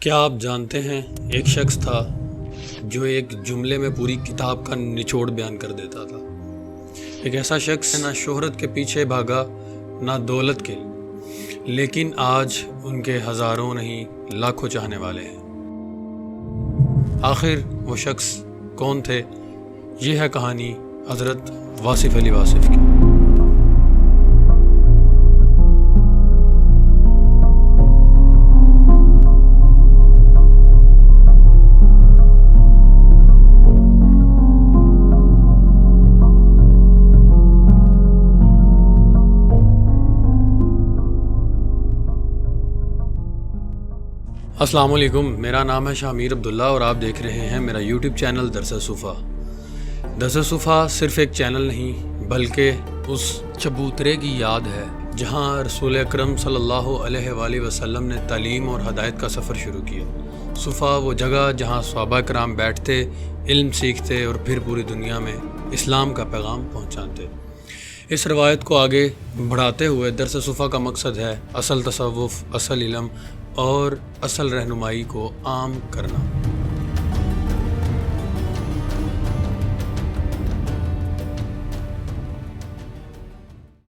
کیا آپ جانتے ہیں ایک شخص تھا جو ایک جملے میں پوری کتاب کا نچوڑ بیان کر دیتا تھا۔ ایک ایسا شخص نہ شہرت کے پیچھے بھاگا نہ دولت کے، لیکن آج ان کے ہزاروں نہیں لاکھوں چاہنے والے ہیں۔ آخر وہ شخص کون تھے؟ یہ ہے کہانی حضرت واصف علی واصف کی۔ السلام علیکم، میرا نام ہے شامیر عبداللہ اور آپ دیکھ رہے ہیں میرا یوٹیوب چینل درس صوفہ۔ درس صوفہ صرف ایک چینل نہیں بلکہ اس چبوترے کی یاد ہے جہاں رسول اکرم صلی اللہ علیہ وآلہ وسلم نے تعلیم اور ہدایت کا سفر شروع کیا۔ صوفہ وہ جگہ جہاں صحابہ کرام بیٹھتے، علم سیکھتے اور پھر پوری دنیا میں اسلام کا پیغام پہنچاتے۔ اس روایت کو آگے بڑھاتے ہوئے درس صوفہ کا مقصد ہے اصل تصوف، اصل علم اور اصل رہنمائی کو عام کرنا۔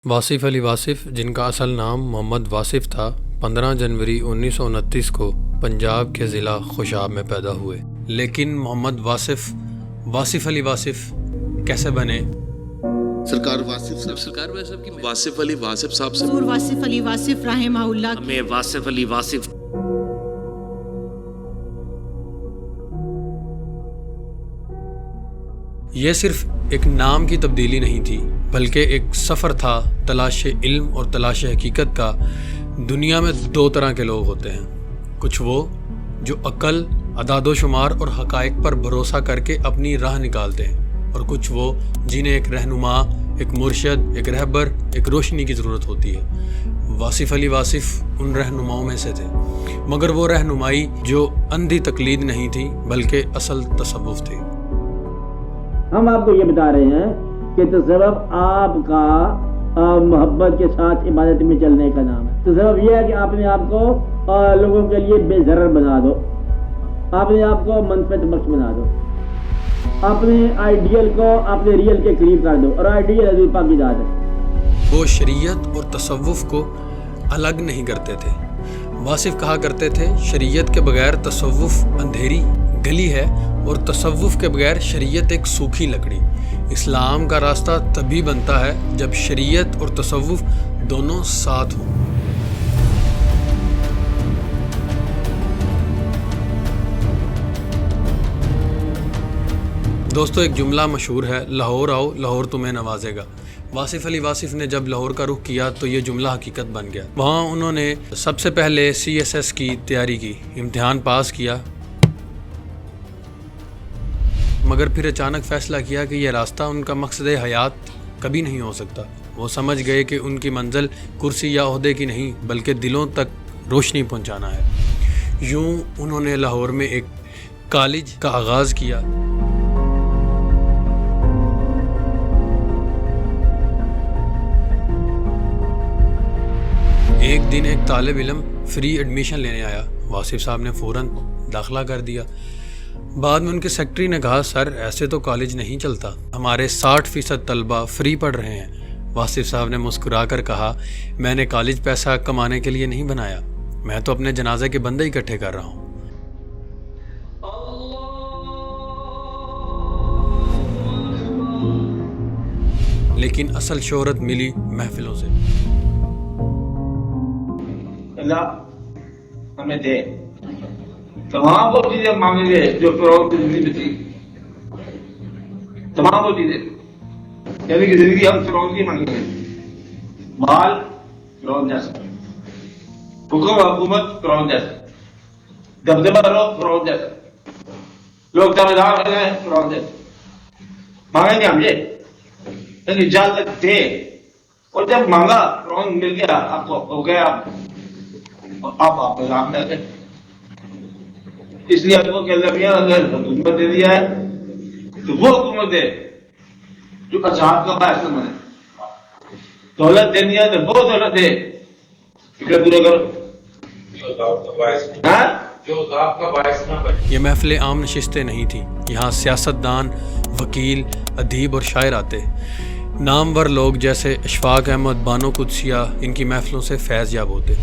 واصف علی واصف، جن کا اصل نام محمد واصف تھا، 15 جنوری 1929 کو پنجاب کے ضلع خوشاب میں پیدا ہوئے۔ لیکن محمد واصف علی واصف کیسے بنے؟ سرکار واصف علی واصف صاحب سے حضور واصف علی واصف رحمہ اللہ ہمیں واصف علی واصف یہ صرف ایک نام کی تبدیلی نہیں تھی بلکہ ایک سفر تھا تلاش علم اور تلاش حقیقت کا۔ دنیا میں دو طرح کے لوگ ہوتے ہیں، کچھ وہ جو عقل، اعداد و شمار اور حقائق پر بھروسہ کر کے اپنی راہ نکالتے ہیں، اور کچھ وہ جنہیں ایک رہنما، ایک مرشد، ایک رہبر، ایک روشنی کی ضرورت ہوتی ہے۔ واصف علی واصف ان رہنماؤں میں سے تھے، مگر وہ رہنمائی جو اندھی تقلید نہیں تھی بلکہ اصل تصوف تھی۔ ہم آپ کو یہ بتا رہے ہیں کہ تصوف آپ کا محبت کے ساتھ عبادت میں چلنے کا نام ہے۔ تصوف یہ ہے کہ آپ نے آپ کو لوگوں کے لیے بے ضرر بنا دو، آپ نے آپ کو منفعت بخش بنا دو، اپنے آئیڈیل کو اپنے ریئل کے قریب کر دو، اور آئیڈیل حضور پاک کی ذات ہے۔ وہ شریعت اور تصوف کو الگ نہیں کرتے تھے۔ واصف کہا کرتے تھے شریعت کے بغیر تصوف اندھیری گلی ہے اور تصوف کے بغیر شریعت ایک سوکھی لکڑی۔ اسلام کا راستہ تبھی بنتا ہے جب شریعت اور تصوف دونوں ساتھ ہوں۔ دوستو، ایک جملہ مشہور ہے، لاہور آؤ لاہور تمہیں نوازے گا۔ واصف علی واصف نے جب لاہور کا رخ کیا تو یہ جملہ حقیقت بن گیا۔ وہاں انہوں نے سب سے پہلے CSS کی تیاری کی، امتحان پاس کیا، مگر پھر اچانک فیصلہ کیا کہ یہ راستہ ان کا مقصد حیات کبھی نہیں ہو سکتا۔ وہ سمجھ گئے کہ ان کی منزل کرسی یا عہدے کی نہیں بلکہ دلوں تک روشنی پہنچانا ہے۔ یوں انہوں نے لاہور میں ایک کالج کا آغاز کیا۔ ایک دن ایک طالب علم فری ایڈمیشن لینے آیا، واصف صاحب نے فوراً داخلہ کر دیا۔ بعد میں ان کے سیکرٹری نے کہا، سر ایسے تو کالج نہیں چلتا، ہمارے 60% طلبہ فری پڑھ رہے ہیں۔ واصف صاحب نے مسکرا کر کہا، میں نے کالج پیسہ کمانے کے لیے نہیں بنایا، میں تو اپنے جنازے کے بندے اکٹھے کر رہا ہوں۔ لیکن اصل شہرت ملی محفلوں سے۔ اللہ ہمیں دے تمام وہ چیزیں مانگیں گے جو فرعون کی زندگی میں تھی، تمام وہ چیزیں، یعنی کہ زندگی ہم فرعون کی مانگیں گے، مال فرعون جیسا، حکم حکومت فرعون جیسا، دبدبہ رو فرعون جیسا، لوگ تابعدار ہو جائیں فرعون جیسا، مانگیں گے ہم یہ، یعنی اجازت دے، اور جب مانگا فرعون مل گیا، آپ کو ہو گیا، آپ نظام میں گئے۔ اس لیے آپ کو کہ اللہ میاں اگر حکومت دے دیا ہے تو وہ حکومت دے جو اصحاب کا باعث بنے، دولت دینی ہے تو وہ دولت دے، فکر پورا کرو، جو عذاب کا باعث نہ بنے. یہ محفلیں عام نشستیں نہیں تھیں. یہاں سیاستدان، وکیل، ادیب اور شاعر آتے. نامور لوگ جیسے اشفاق احمد بانو قدسیہ ان کی محفلوں سے فیض یاب ہوتے.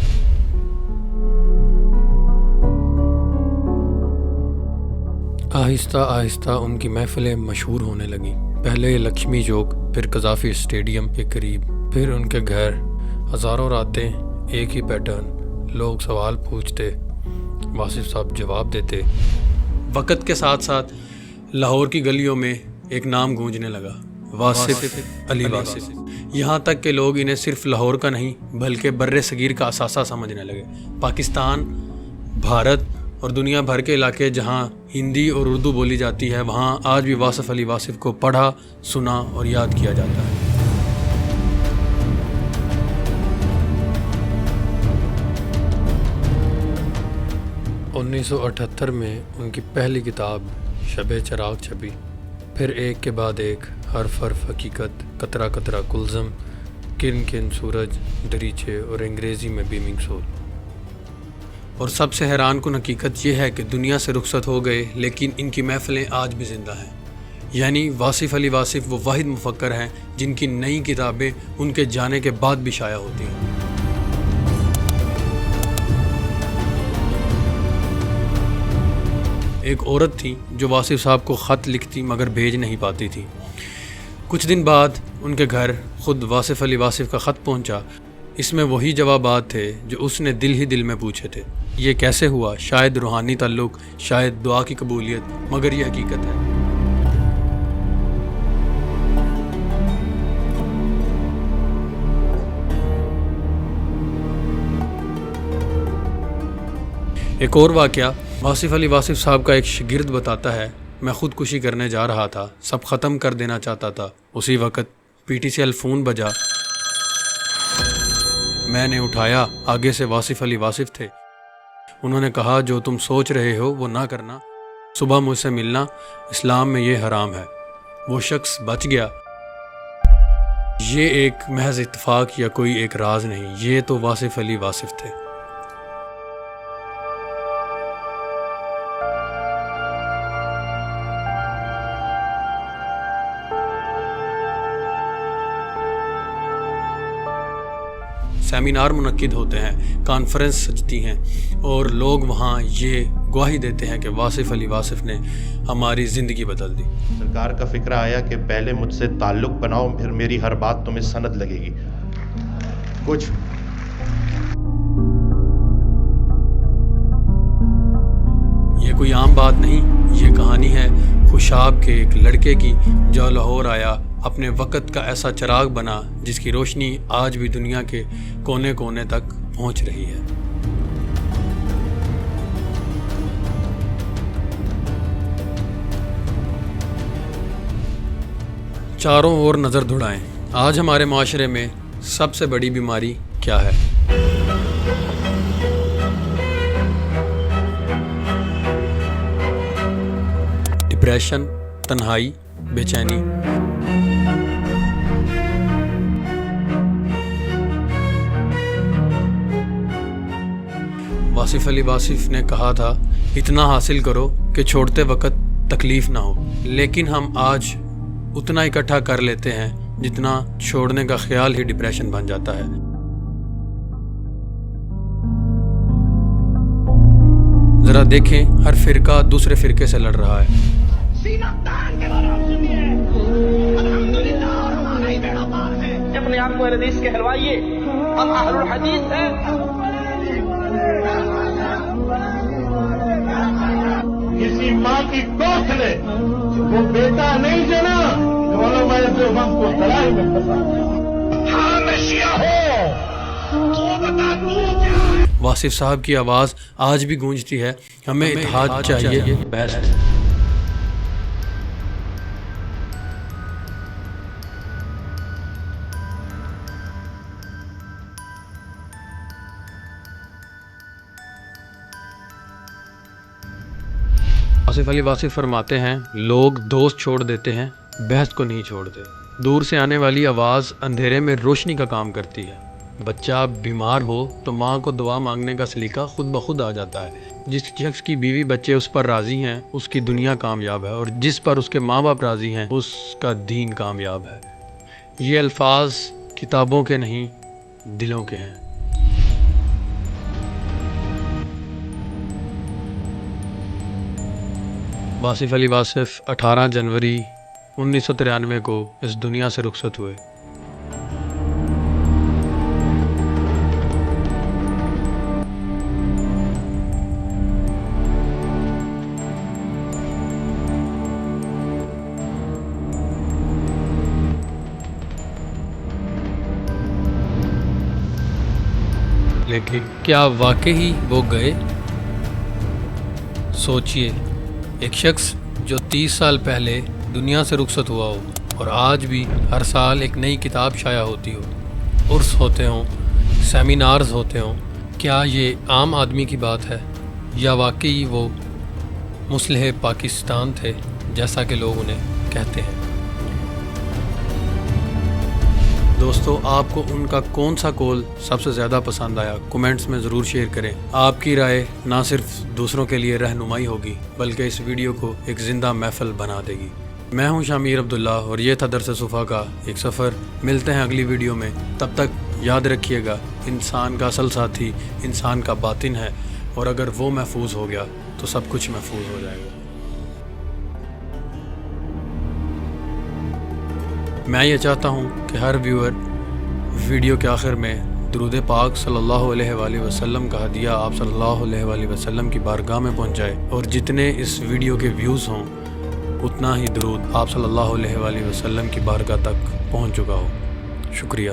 آہستہ آہستہ ان کی محفلیں مشہور ہونے لگیں. پہلے لکشمی چوک، پھر قذافی اسٹیڈیم کے قریب، پھر ان کے گھر. ہزاروں راتیں ایک ہی پیٹرن. لوگ سوال پوچھتے، واصف صاحب جواب دیتے. وقت کے ساتھ ساتھ لاہور کی گلیوں میں ایک نام گونجنے لگا، واصف علی واصف. یہاں تک کہ لوگ انہیں صرف لاہور کا نہیں بلکہ بر صغیر کا اثاثہ سمجھنے لگے. پاکستان، بھارت اور دنیا بھر کے علاقے جہاں ہندی اور اردو بولی جاتی ہے، وہاں آج بھی واصف علی واصف کو پڑھا، سنا اور یاد کیا جاتا ہے. انیس سو 78 میں ان کی پہلی کتاب شب چراغ چھپی. پھر ایک کے بعد ایک، حرف حرف حقیقت، قطرہ قطرہ کلزم، کرن کرن سورج، دریچے اور انگریزی میں بیمنگ سول. اور سب سے حیران کن حقیقت یہ ہے کہ دنیا سے رخصت ہو گئے لیکن ان کی محفلیں آج بھی زندہ ہیں. یعنی واصف علی واصف وہ واحد مفکر ہیں جن کی نئی کتابیں ان کے جانے کے بعد بھی شائع ہوتی ہیں. ایک عورت تھی جو واصف صاحب کو خط لکھتی مگر بھیج نہیں پاتی تھی. کچھ دن بعد ان کے گھر خود واصف علی واصف کا خط پہنچا. اس میں وہی جوابات تھے جو اس نے دل ہی دل میں پوچھے تھے. یہ کیسے ہوا؟ شاید روحانی تعلق، شاید دعا کی قبولیت، مگر یہ حقیقت ہے. ایک اور واقعہ واصف علی واصف صاحب کا ایک شاگرد بتاتا ہے، میں خودکشی کرنے جا رہا تھا، سب ختم کر دینا چاہتا تھا. اسی وقت PTCL فون بجا. میں نے اٹھایا، آگے سے واصف علی واصف تھے. انہوں نے کہا جو تم سوچ رہے ہو وہ نہ کرنا، صبح مجھ سے ملنا، اسلام میں یہ حرام ہے. وہ شخص بچ گیا. یہ ایک محض اتفاق یا کوئی ایک راز نہیں، یہ تو واصف علی واصف تھے. سیمینار منعقد ہوتے ہیں، کانفرنس سجتی ہیں اور لوگ وہاں یہ گواہی دیتے ہیں کہ واصف علی واصف نے ہماری زندگی بدل دی. سرکار کا فکرہ آیا کہ پہلے مجھ سے تعلق بناؤ، پھر میری ہر بات تمہیں سند لگے گی. کچھ یہ کوئی عام بات نہیں، یہ کہانی ہے خوشاب کے ایک لڑکے کی جو لاہور آیا، اپنے وقت کا ایسا چراغ بنا جس کی روشنی آج بھی دنیا کے کونے کونے تک پہنچ رہی ہے. چاروں اور نظر دھڑائیں. آج ہمارے معاشرے میں سب سے بڑی بیماری کیا ہے؟ ڈپریشن، تنہائی، بے چینی. واصف علی واصف نے کہا تھا اتنا حاصل کرو کہ چھوڑتے وقت تکلیف نہ ہو، لیکن ہم آج اتنا اکٹھا کر لیتے ہیں جتنا چھوڑنے کا خیال ہی ڈپریشن بن جاتا ہے. ذرا دیکھیں، ہر فرقہ دوسرے فرقے سے لڑ رہا ہے. اپنے آپ کو حدیث کہلوائیے، ہم اہل الحدیث ہیں. کسی ماں کی کوکھ نے وہ بیٹا نہیں جنا جو میں سے ہم کو لڑائی میں پھنسا. ہاں میں شیعہ ہوں، تو بتا دوں. واصف صاحب کی آواز آج بھی گونجتی ہے، ہمیں اتحاد چاہیے. بیسٹ. واصف علی واصف فرماتے ہیں لوگ دوست چھوڑ دیتے ہیں، بحث کو نہیں چھوڑتے. دور سے آنے والی آواز اندھیرے میں روشنی کا کام کرتی ہے. بچہ بیمار ہو تو ماں کو دعا مانگنے کا سلیقہ خود بخود آ جاتا ہے۔ جس شخص کی بیوی بچے اس پر راضی ہیں اس کی دنیا کامیاب ہے، اور جس پر اس کے ماں باپ راضی ہیں اس کا دین کامیاب ہے۔ یہ الفاظ کتابوں کے نہیں، دلوں کے ہیں۔ واصف علی واصف 18 جنوری 1993 کو اس دنیا سے رخصت ہوئے۔ لیکن کیا واقعی وہ گئے؟ سوچئے، ایک شخص جو 30 سال پہلے دنیا سے رخصت ہوا ہو اور آج بھی ہر سال ایک نئی کتاب شائع ہوتی ہو، عرس ہوتے ہوں، سیمینارز ہوتے ہوں، کیا یہ عام آدمی کی بات ہے یا واقعی وہ مصلح پاکستان تھے جیسا کہ لوگ انہیں کہتے ہیں؟ دوستو، آپ کو ان کا کون سا قول سب سے زیادہ پسند آیا؟ کومنٹس میں ضرور شیئر کریں۔ آپ کی رائے نہ صرف دوسروں کے لیے رہنمائی ہوگی بلکہ اس ویڈیو کو ایک زندہ محفل بنا دے گی۔ میں ہوں شامیر عبداللہ اور یہ تھا درس صوفہ کا ایک سفر۔ ملتے ہیں اگلی ویڈیو میں، تب تک یاد رکھیے گا انسان کا اصل ساتھی انسان کا باطن ہے، اور اگر وہ محفوظ ہو گیا تو سب کچھ محفوظ ہو جائے گا۔ میں یہ چاہتا ہوں کہ ہر ویور ویڈیو کے آخر میں درود پاک صلی اللہ علیہ وآلہ وسلم کا ہدیہ آپ صلی اللہ علیہ وآلہ وسلم کی بارگاہ میں پہنچائے، اور جتنے اس ویڈیو کے ویوز ہوں اتنا ہی درود آپ صلی اللہ علیہ وآلہ وسلم کی بارگاہ تک پہنچ چکا ہو۔ شکریہ۔